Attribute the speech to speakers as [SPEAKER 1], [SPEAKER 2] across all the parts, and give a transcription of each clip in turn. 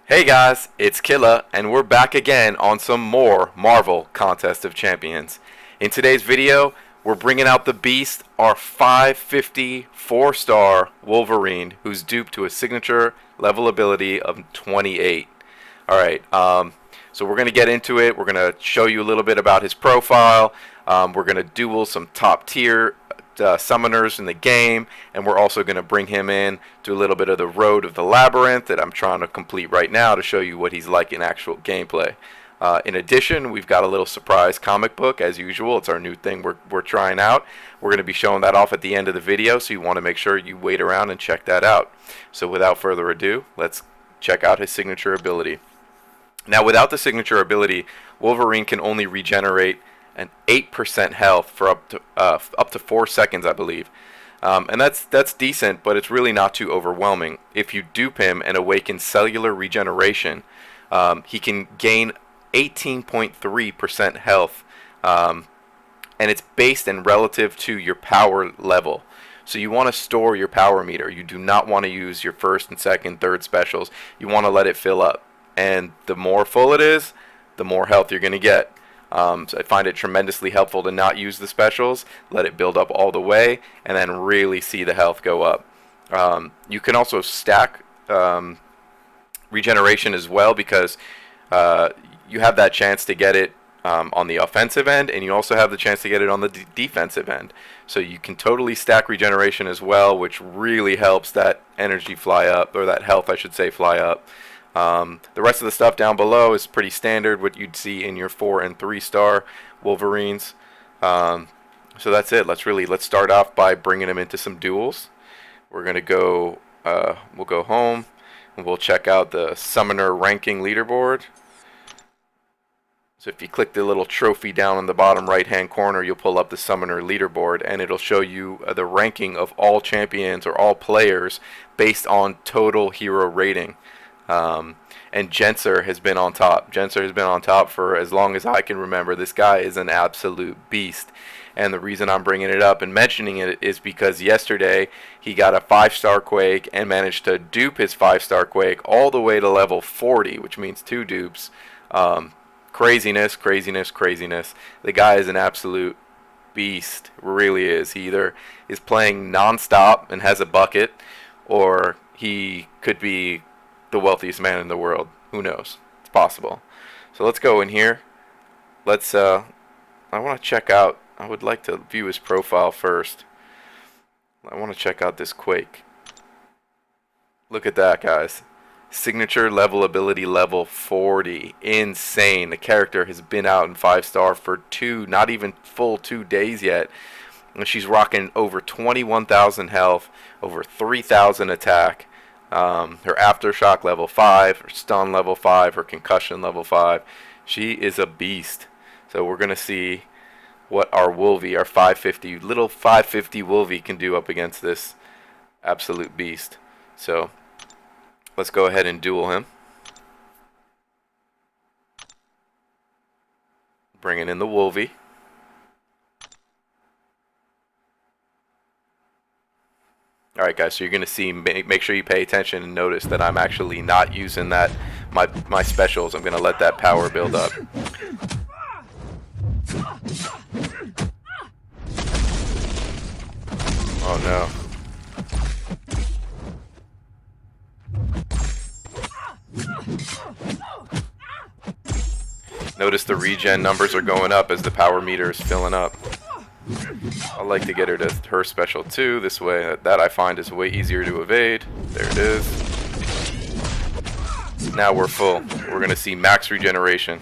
[SPEAKER 1] Hey guys, it's Killa, and we're back again on some more Marvel Contest of Champions. In today's video, we're bringing out the beast, our 550 4-star Wolverine, who's duped to a signature level ability of 28. Alright, so we're going to get into it. We're going to show you a little bit about his profile. We're going to duel some top tier summoners in the game, and we're also going to bring him in to a little bit of the road of the Labyrinth that I'm trying to complete right now to show you what he's like in actual gameplay. In addition, we've got a little surprise comic book as usual. It's our new thing we're trying out. We're going to be showing that off at the end of the video, so you want to make sure you wait around and check that out. So without further ado, let's check out his signature ability. Now, without the signature ability, Wolverine can only regenerate an 8% health for up to 4 seconds, I believe. And that's decent, but it's really not too overwhelming. If you dupe him and awaken cellular regeneration, he can gain 18.3% health, and it's based and relative to your power level. So you want to store your power meter. You do not want to use your first and second, third specials. You want to let it fill up. And the more full it is, the more health you're going to get. So I find it tremendously helpful to not use the specials, let it build up all the way, and then really see the health go up. You can also stack regeneration as well, because you have that chance to get it on the offensive end, and you also have the chance to get it on the defensive end. So you can totally stack regeneration as well, which really helps that energy fly up, or that health, I should say, fly up. The rest of the stuff down below is pretty standard, what you'd see in your 4 and 3-star Wolverines. So that's it. Let's start off by bringing him into some duels. We're gonna go. We'll go home and we'll check out the summoner ranking leaderboard. So if you click the little trophy down in the bottom right-hand corner, you'll pull up the summoner leaderboard, and it'll show you the ranking of all champions or all players based on total hero rating. And Jenser has been on top. Jenser has been on top for as long as I can remember. This guy is an absolute beast. And the reason I'm bringing it up and mentioning it is because yesterday he got a 5-star Quake and managed to dupe his 5-star Quake all the way to level 40, which means 2 dupes. Craziness. The guy is an absolute beast. Really is. He either is playing non-stop and has a bucket, or he could be the wealthiest man in the world. Who knows? It's possible. So let's go in here. I want to check out, I would like to view his profile first. I want to check out this Quake. Look at that, guys. Signature level ability level 40. Insane. The character has been out in 5-star for not even full 2 days yet. And she's rocking over 21,000 health, over 3,000 attack. Her aftershock level 5, her stun level 5, her concussion level 5. She is a beast. So we're gonna see what our Wolvie, our 550 little 550 Wolvie, can do up against this absolute beast. So let's go ahead and duel him. Bringing in the Wolvie. Alright guys, so you're going to see, make sure you pay attention and notice that I'm actually not using my specials. I'm going to let that power build up. Oh no. Notice the regen numbers are going up as the power meter is filling up. I like to get her to her special too. This way, that I find is way easier to evade. There it is. Now we're full. We're going to see max regeneration.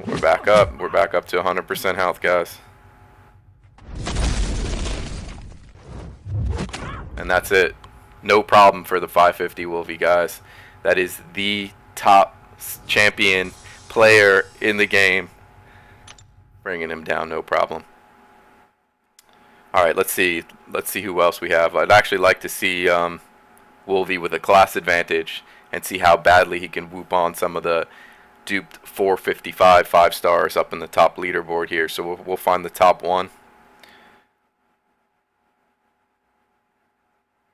[SPEAKER 1] We're back up. We're back up to 100% health, guys. And that's it. No problem for the 550 Wolvie, guys. That is the top champion player in the game. Bringing him down, no problem. Alright, let's see who else we have. I'd actually like to see Wolvie with a class advantage and see how badly he can whoop on some of the duped 455 5-stars up in the top leaderboard here. So we'll find the top one.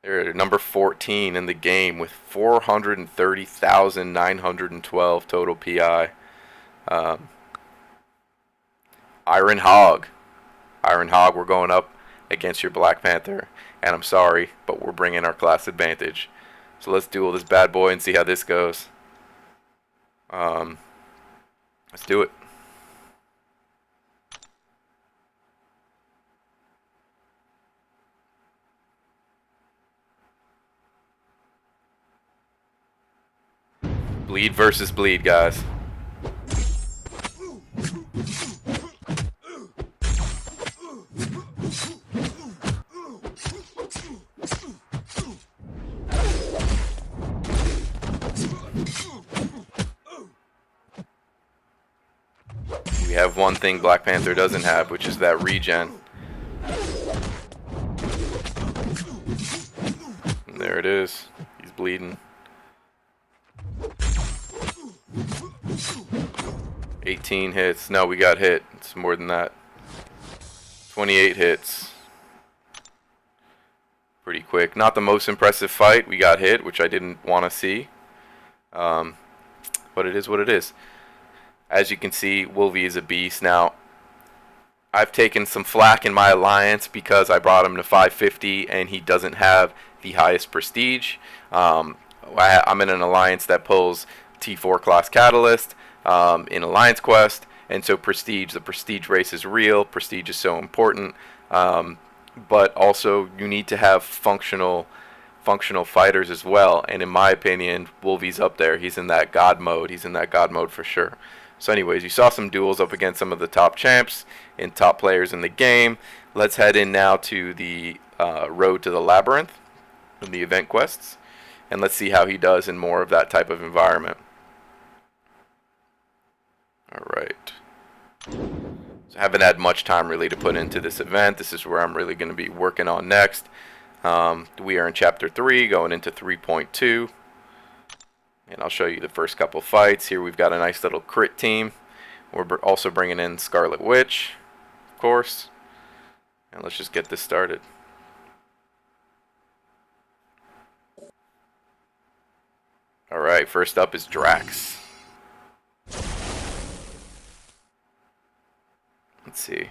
[SPEAKER 1] They're number 14 in the game with 430,912 total PI. Iron Hog. Iron Hog, we're going up against your Black Panther. And I'm sorry, but we're bringing our class advantage. So let's duel this bad boy and see how this goes. Let's do it. Bleed versus bleed, guys. We have one thing Black Panther doesn't have, which is that regen. And there it is. He's bleeding. 18 hits. No, we got hit. It's more than that. 28 hits. Pretty quick. Not the most impressive fight. We got hit, which I didn't want to see. But it is what it is. As you can see, Wolvie is a beast. Now, I've taken some flack in my alliance because I brought him to 550 and he doesn't have the highest prestige. I'm in an alliance that pulls T4 class Catalyst in Alliance Quest, and so the prestige race is real. Prestige is so important, but also you need to have functional fighters as well, and in my opinion, Wolvie's up there. He's in that god mode. He's in that god mode for sure. So anyways, you saw some duels up against some of the top champs and top players in the game. Let's head in now to the road to the Labyrinth and the event quests, and let's see how he does in more of that type of environment. Alright. So I haven't had much time really to put into this event. This is where I'm really going to be working on next. We are in Chapter 3, going into 3.2. And I'll show you the first couple fights. Here we've got a nice little crit team. We're also bringing in Scarlet Witch, of course. And let's just get this started. Alright, first up is Drax. Let's see.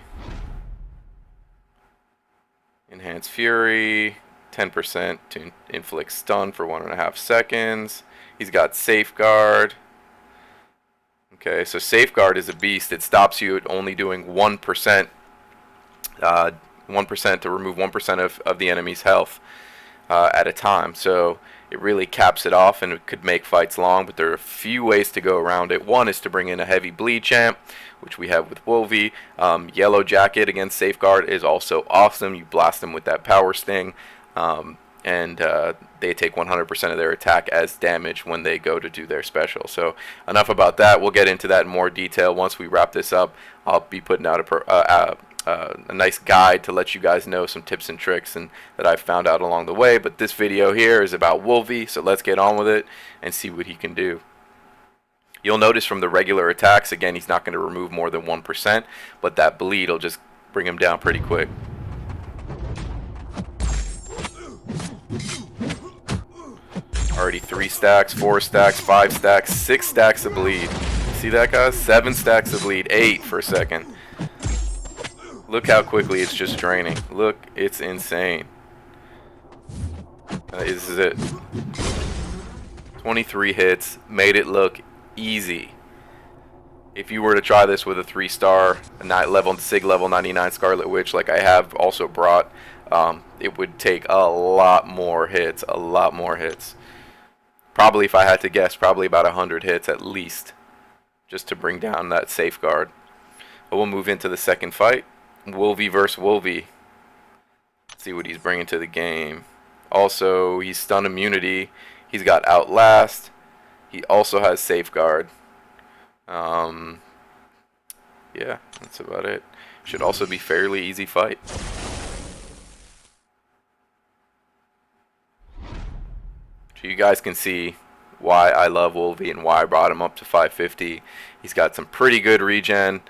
[SPEAKER 1] Enhance Fury, 10% to inflict stun for 1.5 seconds. He's got Safeguard. Okay, so Safeguard is a beast. It stops you at only doing 1%, 1% to remove 1% of the enemy's health at a time. So it really caps it off, and it could make fights long, but there are a few ways to go around it. One is to bring in a heavy bleed champ, which we have with Wolvie. Yellow Jacket against Safeguard is also awesome. You blast them with that power sting, and they take 100% of their attack as damage when they go to do their special. So enough about that. We'll get into that in more detail once we wrap this up. I'll be putting out a nice guide to let you guys know some tips and tricks and that I've found out along the way. But this video here is about Wolvie, so let's get on with it and see what he can do. You'll notice from the regular attacks, again, he's not going to remove more than 1%, but that bleed will just bring him down pretty quick. Already 3 stacks, 4 stacks, 5 stacks, 6 stacks of bleed. See that, guys? 7 stacks of bleed, 8 for a second. Look how quickly it's just draining. Look, it's insane. This is it. 23 hits, made it look easy. If you were to try this with a 3-star, Sig level 99 Scarlet Witch, like I have also brought, it would take a lot more hits. Probably, if I had to guess, probably about 100 hits at least, just to bring down that Safeguard. But we'll move into the second fight. Wolvie versus Wolvie. Let's see what he's bringing to the game. Also, he's stun immunity. He's got Outlast. He also has Safeguard. Yeah, that's about it. Should also be fairly easy fight. So you guys can see why I love Wolvie and why I brought him up to 550. He's got some pretty good regen.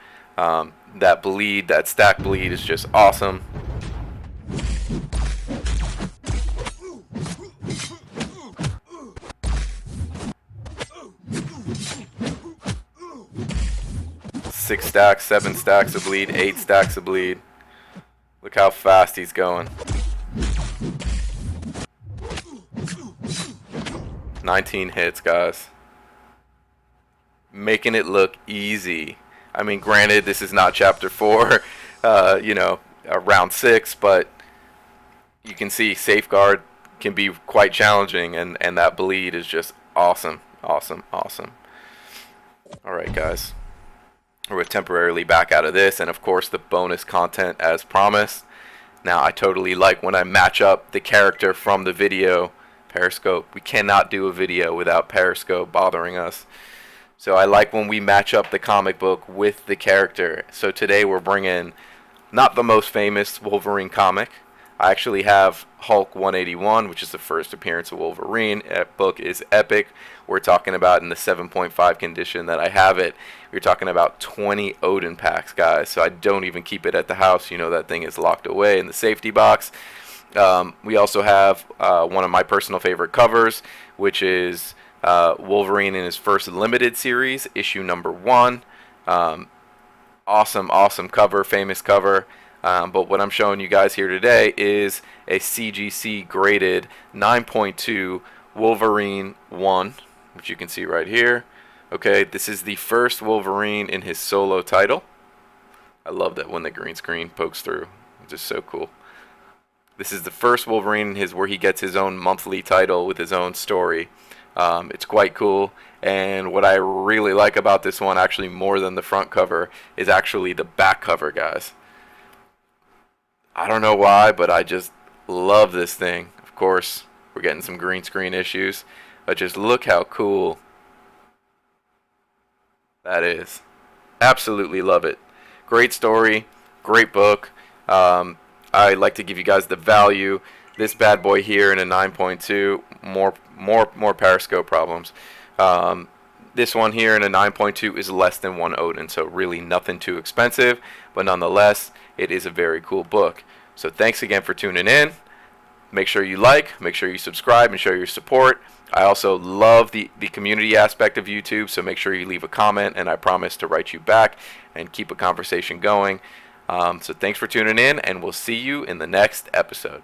[SPEAKER 1] That bleed, that stack bleed is just awesome. 6 stacks, 7 stacks of bleed, 8 stacks of bleed. Look how fast he's going. 19 hits, guys. Making it look easy. I mean, granted, this is not chapter 4, round 6, but you can see safeguard can be quite challenging, and that bleed is just awesome. Awesome. Alright, guys. We're temporarily back out of this, and of course the bonus content as promised. Now, I totally like when I match up the character from the video. Periscope. We cannot do a video without Periscope bothering us. So I like when we match up the comic book with the character. So today we're bringing not the most famous Wolverine comic. I actually have Hulk 181, which is the first appearance of Wolverine. That book is epic. We're talking about in the 7.5 condition that I have it. We're talking about 20 Odin packs, guys. So I don't even keep it at the house. You know, that thing is locked away in the safety box. We also have one of my personal favorite covers, which is Wolverine in his first limited series, issue number 1. Awesome cover, famous cover. But what I'm showing you guys here today is a CGC graded 9.2 Wolverine 1, which you can see right here. Okay, this is the first Wolverine in his solo title. I love that when the green screen pokes through. It's just so cool. This is the first Wolverine where he gets his own monthly title with his own story. It's quite cool, and what I really like about this one, actually more than the front cover, is actually the back cover, guys. I don't know why, but I just love this thing. Of course, we're getting some green screen issues, but just look how cool that is. Absolutely love it. Great story, great book. I like to give you guys the value. This bad boy here in a 9.2, more Periscope problems. This one here in a 9.2 is less than 1 Odin, so really nothing too expensive, but nonetheless, it is a very cool book. So thanks again for tuning in. Make sure you like, make sure you subscribe, and show your support. I also love the community aspect of YouTube, so make sure you leave a comment, and I promise to write you back and keep a conversation going. So thanks for tuning in, and we'll see you in the next episode.